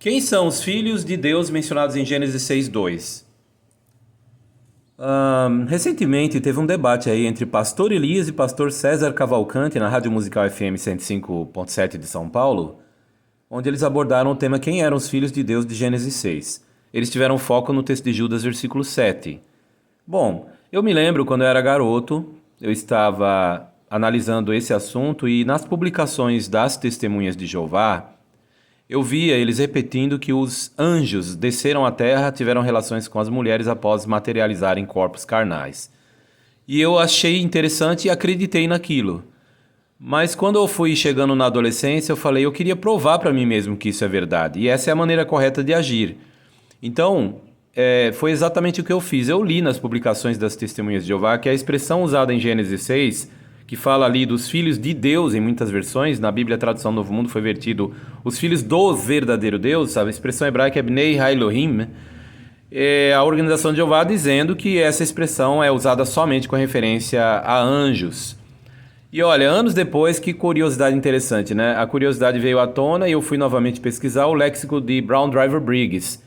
Quem são os filhos de Deus mencionados em Gênesis 6:2? Recentemente teve um debate aí entre pastor Elias e pastor César Cavalcante na Rádio Musical FM 105.7 de São Paulo, onde eles abordaram o tema quem eram os filhos de Deus de Gênesis 6. Eles tiveram foco no texto de Judas, versículo 7. Bom, eu me lembro quando eu era garoto, eu estava analisando esse assunto e nas publicações das Testemunhas de Jeová, eu via eles repetindo que os anjos desceram à terra, tiveram relações com as mulheres após materializarem corpos carnais. E eu achei interessante e acreditei naquilo. Mas quando eu fui chegando na adolescência, eu falei, eu queria provar para mim mesmo que isso é verdade. E essa é a maneira correta de agir. Então, foi exatamente o que eu fiz. Eu li nas publicações das Testemunhas de Jeová que a expressão usada em Gênesis 6, que fala ali dos filhos de Deus, em muitas versões, na Bíblia, a tradução Novo Mundo, foi vertido os filhos do verdadeiro Deus, a expressão hebraica é Bnei Ha-Elohim, a Organização de Jeová dizendo que essa expressão é usada somente com referência a anjos. E olha, anos depois, que curiosidade interessante, né? A curiosidade veio à tona e eu fui novamente pesquisar o léxico de Brown Driver Briggs.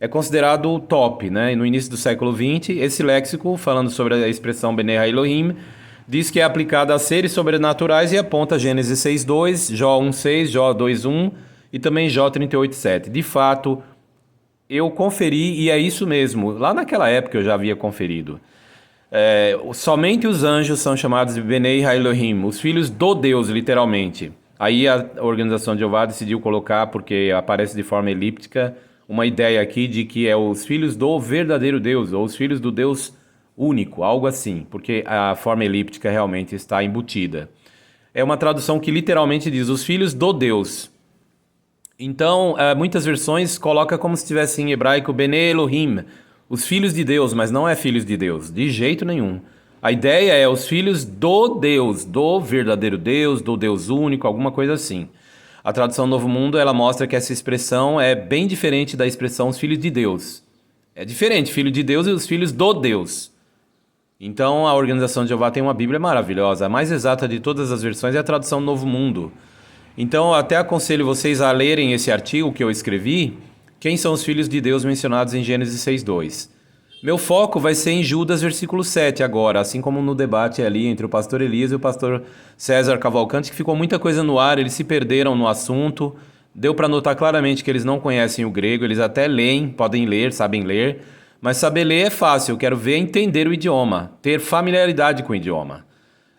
É considerado o top, né? No início do século XX, esse léxico, falando sobre a expressão Bnei Ha-Elohim, diz que é aplicada a seres sobrenaturais e aponta Gênesis 6:2, Jó 1:6, Jó 2:1 e também Jó 38:7. De fato, eu conferi e é isso mesmo. Lá naquela época eu já havia conferido. Somente os anjos são chamados de Bnei Ha-Elohim, os filhos do Deus, literalmente. Aí a Organização de Jeová decidiu colocar, porque aparece de forma elíptica, uma ideia aqui de que é os filhos do verdadeiro Deus, ou os filhos do Deus único, algo assim, porque a forma elíptica realmente está embutida. É uma tradução que literalmente diz os filhos do Deus. Então, muitas versões colocam como se estivesse em hebraico Bnei Elohim, os filhos de Deus, mas não é filhos de Deus, de jeito nenhum. A ideia é os filhos do Deus, do verdadeiro Deus, do Deus único, alguma coisa assim. A tradução Novo Mundo, ela mostra que essa expressão é bem diferente da expressão os filhos de Deus. É diferente, filho de Deus e os filhos do Deus. Então, a Organização de Jeová tem uma Bíblia maravilhosa. A mais exata de todas as versões é a tradução Novo Mundo. Então, eu até aconselho vocês a lerem esse artigo que eu escrevi, quem são os filhos de Deus mencionados em Gênesis 6:2. Meu foco vai ser em Judas, versículo 7 agora, assim como no debate ali entre o pastor Elias e o pastor César Cavalcante, que ficou muita coisa no ar, eles se perderam no assunto. Deu para notar claramente que eles não conhecem o grego, eles até leem, podem ler, sabem ler, mas saber ler é fácil, eu quero ver entender o idioma, ter familiaridade com o idioma.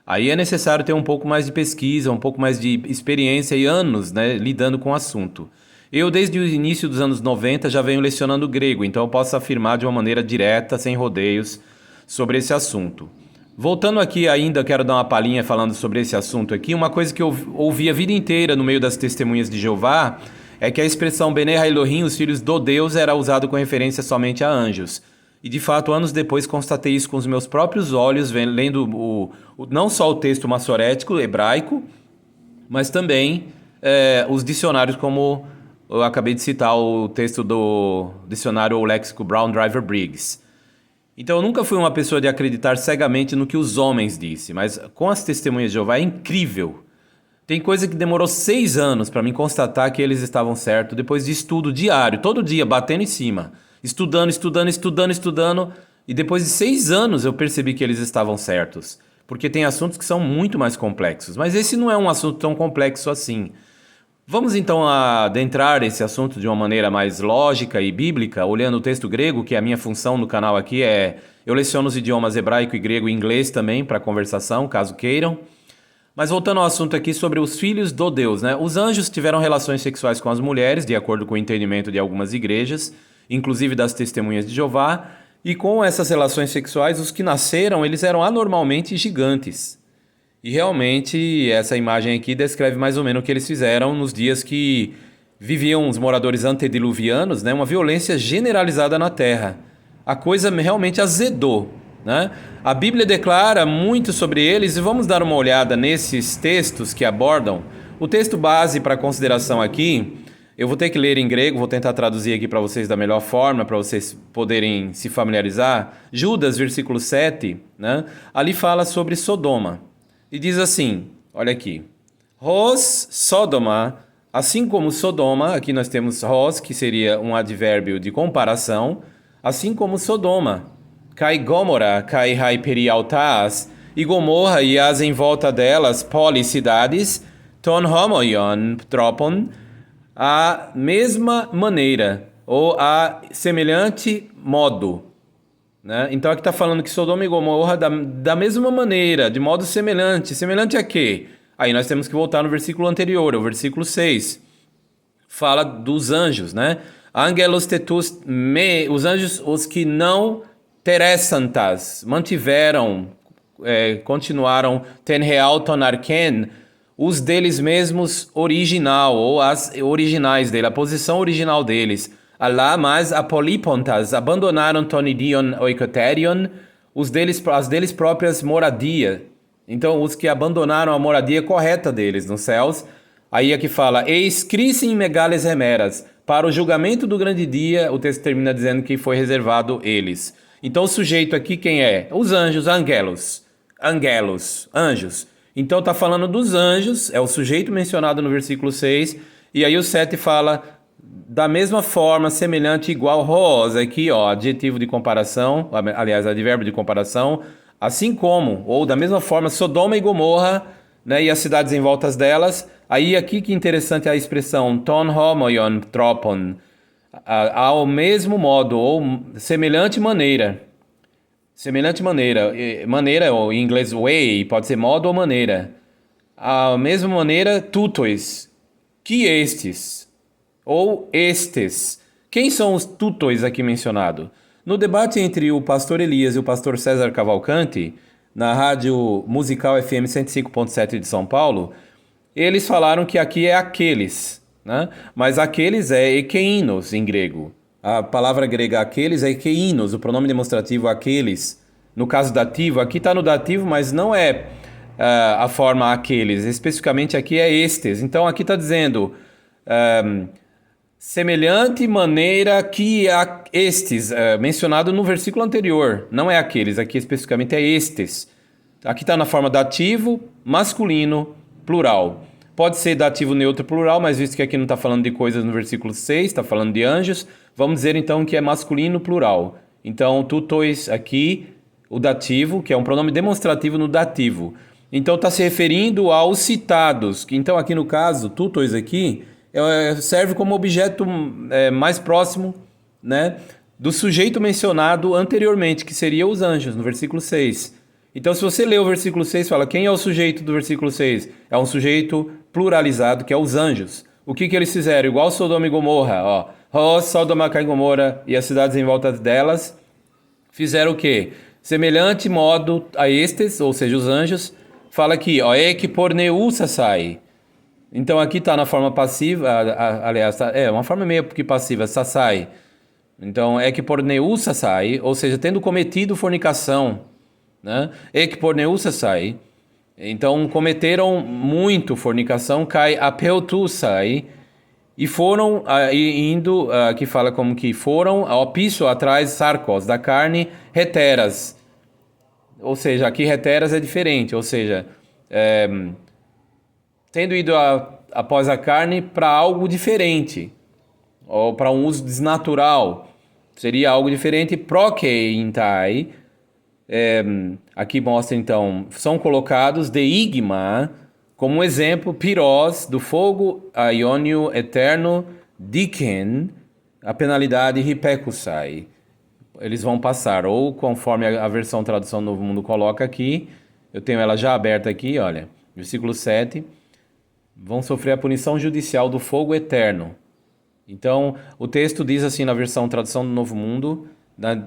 Aí é necessário ter um pouco mais de pesquisa, um pouco mais de experiência e anos, né, lidando com o assunto. Eu, desde o início dos anos 90, já venho lecionando grego, então eu posso afirmar de uma maneira direta, sem rodeios, sobre esse assunto. Voltando aqui ainda, quero dar uma palhinha falando sobre esse assunto aqui. Uma coisa que eu ouvi a vida inteira no meio das testemunhas de Jeová é que a expressão Bnei Ha-Elohim, os filhos do Deus, era usado com referência somente a anjos. E de fato, anos depois, constatei isso com os meus próprios olhos, lendo não só o texto massorético, hebraico, mas também os dicionários, como eu acabei de citar o texto do dicionário ou léxico Brown Driver Briggs. Então, eu nunca fui uma pessoa de acreditar cegamente no que os homens dizem, mas com as testemunhas de Jeová é incrível. Tem coisa que demorou 6 anos para mim constatar que eles estavam certos, depois de estudo diário, todo dia, batendo em cima. Estudando, e depois de 6 anos eu percebi que eles estavam certos. Porque tem assuntos que são muito mais complexos, mas esse não é um assunto tão complexo assim. Vamos então adentrar esse assunto de uma maneira mais lógica e bíblica, olhando o texto grego, que a minha função no canal aqui eu leciono os idiomas hebraico e grego e inglês também para conversação, caso queiram. Mas voltando ao assunto aqui sobre os filhos do Deus, né? Os anjos tiveram relações sexuais com as mulheres, de acordo com o entendimento de algumas igrejas, inclusive das Testemunhas de Jeová, e com essas relações sexuais, os que nasceram, eles eram anormalmente gigantes. E realmente, essa imagem aqui descreve mais ou menos o que eles fizeram nos dias que viviam os moradores antediluvianos, né? Uma violência generalizada na Terra. A coisa realmente azedou, né? A Bíblia declara muito sobre eles e vamos dar uma olhada nesses textos que abordam. O texto base para consideração aqui, eu vou ter que ler em grego, vou tentar traduzir aqui para vocês da melhor forma, para vocês poderem se familiarizar. Judas, versículo 7, né? Ali fala sobre Sodoma. E diz assim, olha aqui. Hos Sodoma Assim como Sodoma, aqui nós temos Ros, que seria um advérbio de comparação, assim como Sodoma, Kai Gomorra, Kai Hyperialtas, e Gomorra e as em volta delas, cidades, Ton Homoion, Tropon, a mesma maneira, ou a semelhante modo. Né? Então aqui está falando que Sodoma e Gomorra da mesma maneira, de modo semelhante. Semelhante a quê? Aí nós temos que voltar no versículo anterior, o versículo 6. Fala dos anjos, né? Angelos tetus me, os anjos, os que não teressantas, mantiveram, continuaram ten real ton arken, os deles mesmos original, ou as originais dele, a posição original deles. Alá, mas apolipontas abandonaram tonidion oikoterion, as deles próprias moradia. Então, os que abandonaram a moradia correta deles nos céus. Aí aqui fala, eis crisem megales remeras, para o julgamento do grande dia, o texto termina dizendo que foi reservado eles. Então, o sujeito aqui quem é? Os anjos, angelos, anjos. Então, está falando dos anjos, é o sujeito mencionado no versículo 6, e aí o 7 fala, da mesma forma, semelhante, igual, rosa, aqui, ó, adjetivo de comparação, aliás, advérbio de comparação, assim como, ou da mesma forma, Sodoma e Gomorra, né, e as cidades em voltas delas. Aí aqui que interessante a expressão ton homoion tropon, ao mesmo modo, ou semelhante maneira. Semelhante maneira. Maneira, ou em inglês way, pode ser modo ou maneira. A mesma maneira, tutois, que estes, ou estes. Quem são os tutois aqui mencionados? No debate entre o pastor Elias e o pastor César Cavalcante, na rádio musical FM 105.7 de São Paulo, eles falaram que aqui é aqueles, né? Mas aqueles é ekeinos em grego. A palavra grega aqueles é ekeinos, o pronome demonstrativo aqueles. No caso dativo, aqui está no dativo, mas não é a forma aqueles. Especificamente aqui é estes. Então aqui está dizendo semelhante maneira que estes, mencionado no versículo anterior. Não é aqueles, aqui especificamente é estes. Aqui está na forma dativo, masculino, plural. Pode ser dativo neutro plural, mas visto que aqui não está falando de coisas no versículo 6, está falando de anjos, vamos dizer então que é masculino plural. Então, tutois aqui, o dativo, que é um pronome demonstrativo no dativo. Então, está se referindo aos citados. Então, aqui no caso, tutois aqui, serve como objeto mais próximo, né, do sujeito mencionado anteriormente, que seria os anjos, no versículo 6. Então, se você ler o versículo 6, fala, quem é o sujeito do versículo 6? É um sujeito pluralizado, que é os anjos. O que eles fizeram? Igual Sodoma e Gomorra, ó. Sodoma e Gomorra e as cidades em volta delas fizeram o quê? Semelhante modo a estes, ou seja, os anjos, fala aqui, ó, ekporneusasai. Então, aqui está na forma passiva, aliás, uma forma meio que passiva, sasai. Então, ekporneusasai, ou seja, tendo cometido fornicação, né? Ekporneusasai. Então cometeram muito fornicação, kai apeutusai, e foram indo, que fala como que foram ao piso atrás sarcos da carne heteras. Ou seja, aqui heteras é diferente, ou seja, tendo ido após a carne para algo diferente, ou para um uso desnatural, seria algo diferente, prokeintai. Aqui mostra então, são colocados de igma como exemplo, pirós, do fogo aiônio eterno, diken, a penalidade hipekusai. Eles vão passar, ou conforme a versão tradução do Novo Mundo coloca aqui, eu tenho ela já aberta aqui, olha, versículo 7, vão sofrer a punição judicial do fogo eterno. Então, o texto diz assim na versão tradução do Novo Mundo,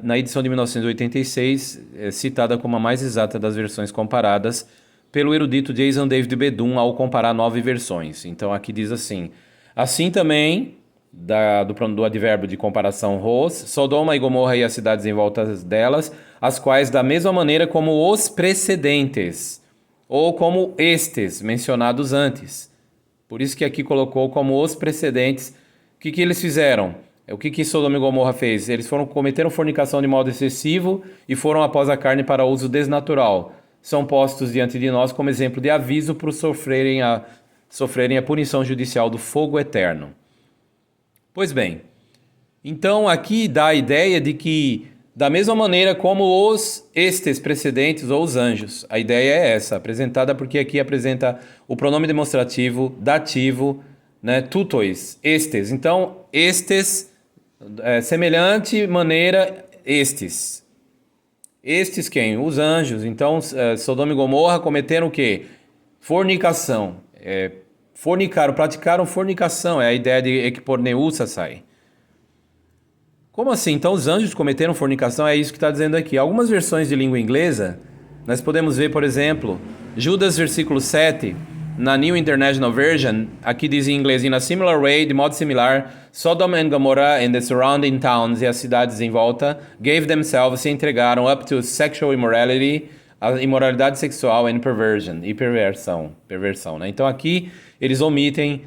na edição de 1986, citada como a mais exata das versões comparadas pelo erudito Jason David Bedum ao comparar 9 versões. Então aqui diz assim também, do advérbio de comparação ros, Sodoma e Gomorra e as cidades em volta delas, as quais da mesma maneira como os precedentes, ou como estes mencionados antes. Por isso que aqui colocou como os precedentes. O que eles fizeram? O que Sodoma e Gomorra fez? Eles cometeram fornicação de modo excessivo e foram após a carne para uso desnatural. São postos diante de nós como exemplo de aviso para sofrerem sofrerem a punição judicial do fogo eterno. Pois bem, então aqui dá a ideia de que, da mesma maneira como estes precedentes ou os anjos, a ideia é essa, apresentada porque aqui apresenta o pronome demonstrativo dativo, né, tutois, estes. Então, estes, semelhante maneira, estes. Estes quem? Os anjos. Então, Sodoma e Gomorra cometeram o quê? Fornicação. Fornicaram, praticaram fornicação. É a ideia de ekporneusasai. Como assim? Então os anjos cometeram fornicação? É isso que está dizendo aqui. Algumas versões de língua inglesa, nós podemos ver, por exemplo, Judas versículo 7, na New International Version, aqui diz em inglês, in a similar way, de modo similar, Sodom and Gomorrah and the surrounding towns, e as cidades em volta, gave themselves, se entregaram up to sexual immorality, a imoralidade sexual and perversion, e perversão, né? Então aqui eles omitem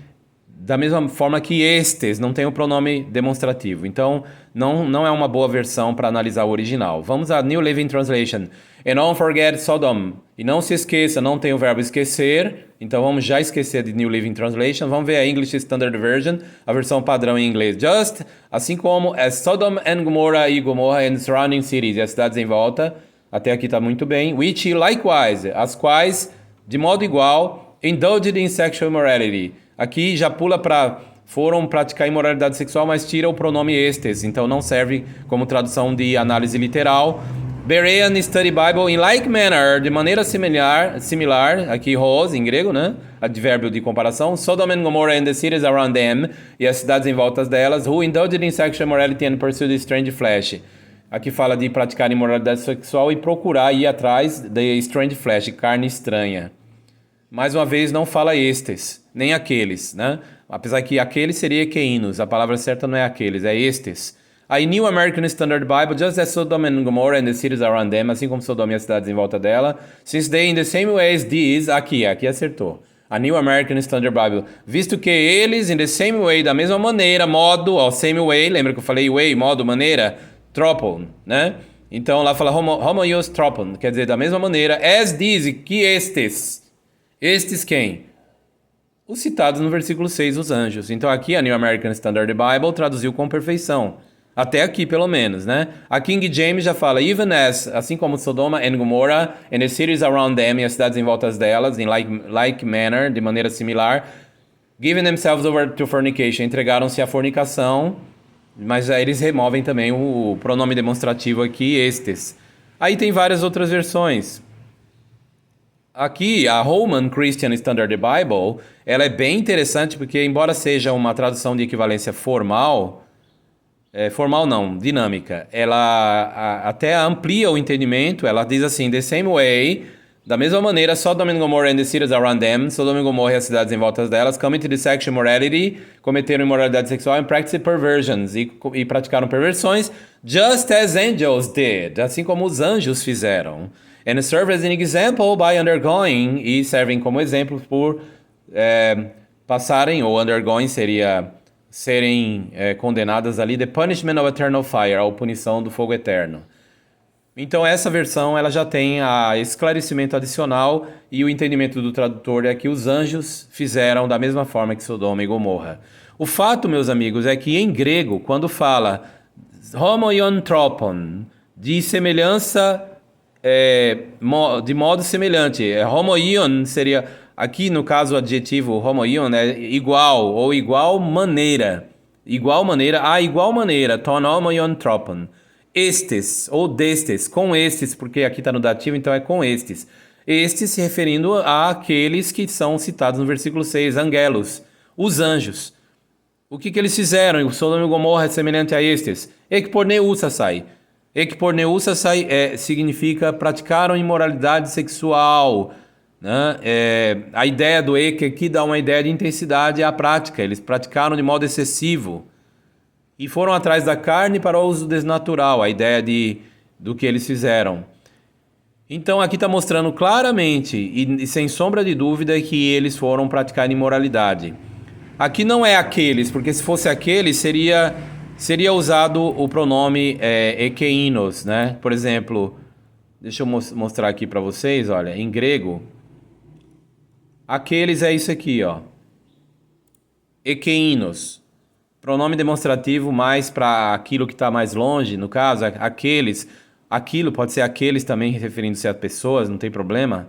da mesma forma que estes, não tem o pronome demonstrativo. Então, não é uma boa versão para analisar o original. Vamos à New Living Translation. And don't forget Sodom. E não se esqueça, não tem o verbo esquecer. Então, vamos já esquecer de New Living Translation. Vamos ver a English Standard Version, a versão padrão em inglês. Just, assim como as Sodom and Gomorrah e Gomorrah and surrounding cities, e as cidades em volta. Até aqui está muito bem. Which likewise, as quais, de modo igual, indulged in sexual immorality. Aqui já pula para foram praticar imoralidade sexual, mas tira o pronome estes, então não serve como tradução de análise literal. Berean Study Bible in like manner, de maneira similar, aqui hos em grego, né? Advérbio de comparação. Sodom and Gomorrah and the cities around them, e as cidades em volta delas, who indulged in sexual immorality and pursued strange flesh. Aqui fala de praticar imoralidade sexual e procurar ir atrás de strange flesh, carne estranha. Mais uma vez, não fala estes, nem aqueles, né? Apesar que aqueles seria equeinos, a palavra certa não é aqueles, é estes. Aí, New American Standard Bible, just as Sodom and Gomorrah and the cities around them, assim como Sodoma e as cidades em volta dela, since they in the same way as these, aqui acertou. A New American Standard Bible, visto que eles, in the same way, da mesma maneira, modo, same way, lembra que eu falei way, modo, maneira, tropon, né? Então, lá fala homoios tropon, quer dizer, da mesma maneira, as these, que estes. Estes quem? Os citados no versículo 6, os anjos. Então aqui a New American Standard Bible traduziu com perfeição. Até aqui, pelo menos, né? A King James já fala, even as, assim como Sodoma and Gomorrah, and the cities around them, e as cidades em volta delas, in like manner, de maneira similar, giving themselves over to fornication, entregaram-se à fornicação, mas aí eles removem também o pronome demonstrativo aqui, estes. Aí tem várias outras versões. Aqui, a Holman Christian Standard Bible, ela é bem interessante porque, embora seja uma tradução de equivalência formal, dinâmica, ela até amplia o entendimento, ela diz assim, the same way, da mesma maneira, Sodom and Gomorrah and the cities around them, Sodoma e Gomorra e as cidades em volta delas, committed sexual immorality, cometeram imoralidade sexual, and practiced perversions, e praticaram perversões, just as angels did, assim como os anjos fizeram. And serve as an example by undergoing, e servem como exemplo por passarem, ou undergoing seria serem condenadas ali, the punishment of eternal fire, a punição do fogo eterno. Então essa versão ela já tem a esclarecimento adicional e o entendimento do tradutor é que os anjos fizeram da mesma forma que Sodoma e Gomorra. O fato, meus amigos, é que em grego, quando fala homoion tropon, de semelhança, de modo semelhante, homoion seria, aqui no caso o adjetivo homoion é igual ou igual maneira, a igual maneira, ton homoion tropon. Estes, ou destes, com estes, porque aqui está no dativo, então é com estes. Estes se referindo àqueles que são citados no versículo 6, angelos, os anjos. O que eles fizeram? O Sodoma e Gomorra é semelhante a estes. Ekporneusasai. Ekporneusasai significa praticaram imoralidade sexual. Né? A ideia do ek aqui dá uma ideia de intensidade à prática. Eles praticaram de modo excessivo. E foram atrás da carne para o uso desnatural, a ideia do que eles fizeram. Então aqui está mostrando claramente e sem sombra de dúvida que eles foram praticar imoralidade. Aqui não é aqueles, porque se fosse aqueles seria usado o pronome ekeinos, né? Por exemplo, deixa eu mostrar aqui para vocês, olha, em grego, aqueles é isso aqui, ó. Ekeinos. Pronome demonstrativo mais para aquilo que está mais longe, no caso, aqueles. Aquilo pode ser aqueles também, referindo-se a pessoas, não tem problema.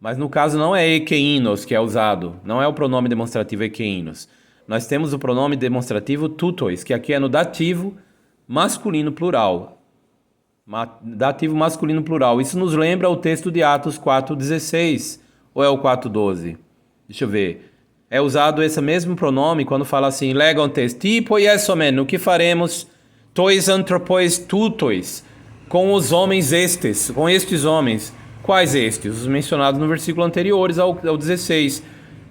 Mas no caso não é ekeinos que é usado, não é o pronome demonstrativo ekeinos. Nós temos o pronome demonstrativo tutois, que aqui é no dativo masculino plural. Dativo masculino plural. Isso nos lembra o texto de Atos 4,16, ou é o 4,12? Deixa eu ver. É usado esse mesmo pronome quando fala assim, legontes tipo iesomen, o que faremos, tois antropois tutois, com os homens estes, com estes homens. Quais estes? Os mencionados no versículo anteriores ao 16,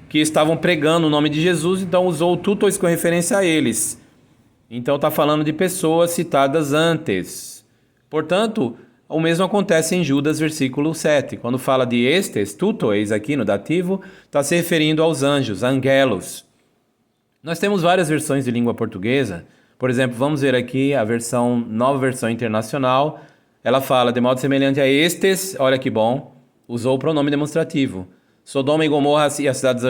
que estavam pregando o nome de Jesus, então usou tutois com referência a eles. Então está falando de pessoas citadas antes. Portanto, o mesmo acontece em Judas, versículo 7. Quando fala de estes, tutois, aqui no dativo, está se referindo aos anjos, angelos. Nós temos várias versões de língua portuguesa. Por exemplo, vamos ver aqui a nova versão internacional. Ela fala, de modo semelhante a estes, olha que bom, usou o pronome demonstrativo. Sodoma e Gomorra e as cidades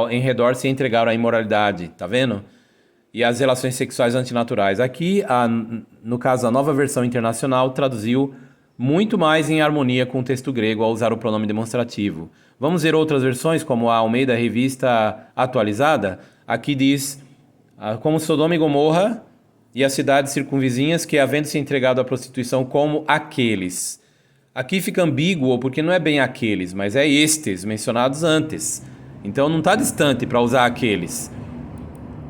em redor se entregaram à imoralidade, tá vendo? E as relações sexuais antinaturais. Aqui, no caso, a nova versão internacional traduziu muito mais em harmonia com o texto grego ao usar o pronome demonstrativo. Vamos ver outras versões, como a Almeida Revista Atualizada. Aqui diz, como Sodoma e Gomorra e as cidades circunvizinhas que, havendo se entregado à prostituição, como aqueles. Aqui fica ambíguo, porque não é bem aqueles, mas é estes, mencionados antes. Então não está distante para usar aqueles.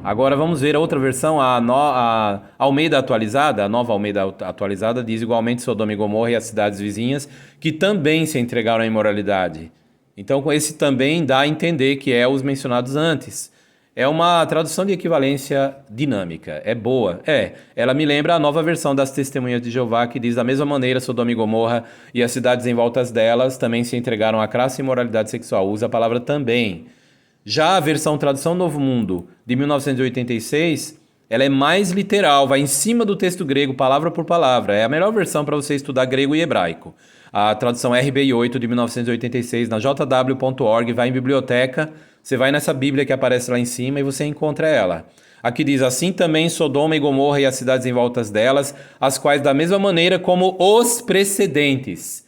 Agora vamos ver a outra versão, a Almeida Atualizada. A nova Almeida Atualizada diz igualmente Sodoma e Gomorra e as cidades vizinhas que também se entregaram à imoralidade. Então com esse também dá a entender que é os mencionados antes. É uma tradução de equivalência dinâmica. É boa. Ela me lembra a nova versão das Testemunhas de Jeová, que diz da mesma maneira Sodoma e Gomorra e as cidades em voltas delas também se entregaram à crassa imoralidade sexual. Usa a palavra também. Já a versão Tradução Novo Mundo, de 1986, ela é mais literal, vai em cima do texto grego, palavra por palavra. É a melhor versão para você estudar grego e hebraico. A tradução RBI 8 de 1986, na jw.org, vai em biblioteca, você vai nessa Bíblia que aparece lá em cima e você encontra ela. Aqui diz, assim também Sodoma e Gomorra e as cidades em voltas delas, as quais da mesma maneira como os precedentes.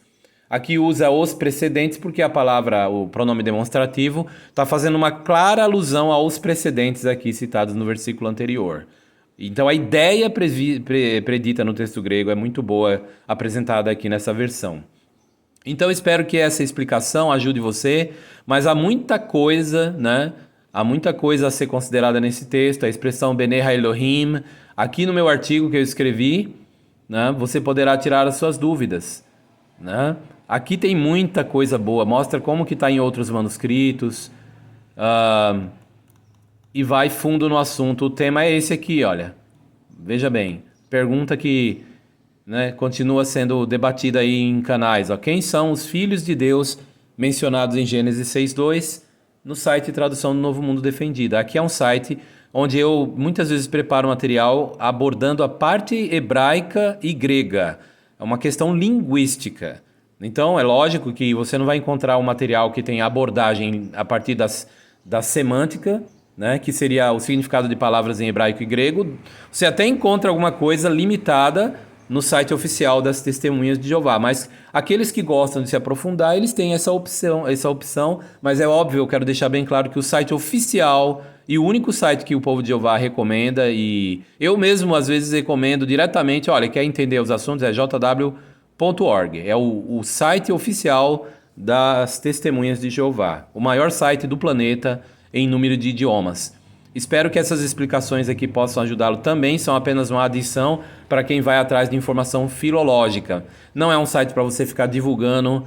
Aqui usa os precedentes porque a palavra, o pronome demonstrativo, está fazendo uma clara alusão aos precedentes aqui citados no versículo anterior. Então a ideia predita no texto grego é muito boa, apresentada aqui nessa versão. Então espero que essa explicação ajude você, mas há muita coisa, né? Há muita coisa a ser considerada nesse texto, a expressão Bnei Elohim. Aqui no meu artigo que eu escrevi, né, você poderá tirar as suas dúvidas, né? Aqui tem muita coisa boa, mostra como que está em outros manuscritos, e vai fundo no assunto. O tema é esse aqui, olha. Veja bem, pergunta que, né, continua sendo debatida aí em canais. Ó. Quem são os filhos de Deus mencionados em Gênesis 6.2 no site Tradução do Novo Mundo Defendida? Aqui é um site onde eu muitas vezes preparo material abordando a parte hebraica e grega. É uma questão linguística. Então, é lógico que você não vai encontrar um material que tem abordagem a partir da semântica, né, que seria o significado de palavras em hebraico e grego. Você até encontra alguma coisa limitada no site oficial das Testemunhas de Jeová, mas aqueles que gostam de se aprofundar, eles têm essa opção, mas é óbvio, eu quero deixar bem claro que o site oficial e o único site que o povo de Jeová recomenda, e eu mesmo às vezes recomendo diretamente, olha, quer entender os assuntos, é jw.org, é o site oficial das Testemunhas de Jeová, o maior site do planeta em número de idiomas. Espero que essas explicações aqui possam ajudá-lo também, são apenas uma adição para quem vai atrás de informação filológica. Não é um site para você ficar divulgando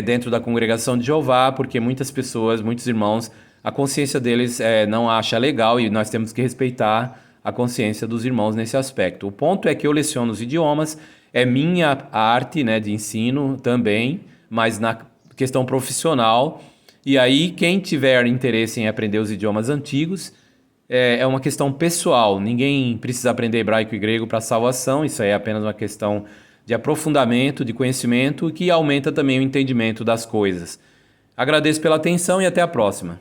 dentro da congregação de Jeová, porque muitas pessoas, muitos irmãos, a consciência deles não acha legal e nós temos que respeitar a consciência dos irmãos nesse aspecto. O ponto é que eu leciono os idiomas, é minha arte, né, de ensino também, mas na questão profissional. E aí, quem tiver interesse em aprender os idiomas antigos, é uma questão pessoal. Ninguém precisa aprender hebraico e grego para salvação. Isso aí é apenas uma questão de aprofundamento, de conhecimento, que aumenta também o entendimento das coisas. Agradeço pela atenção e até a próxima.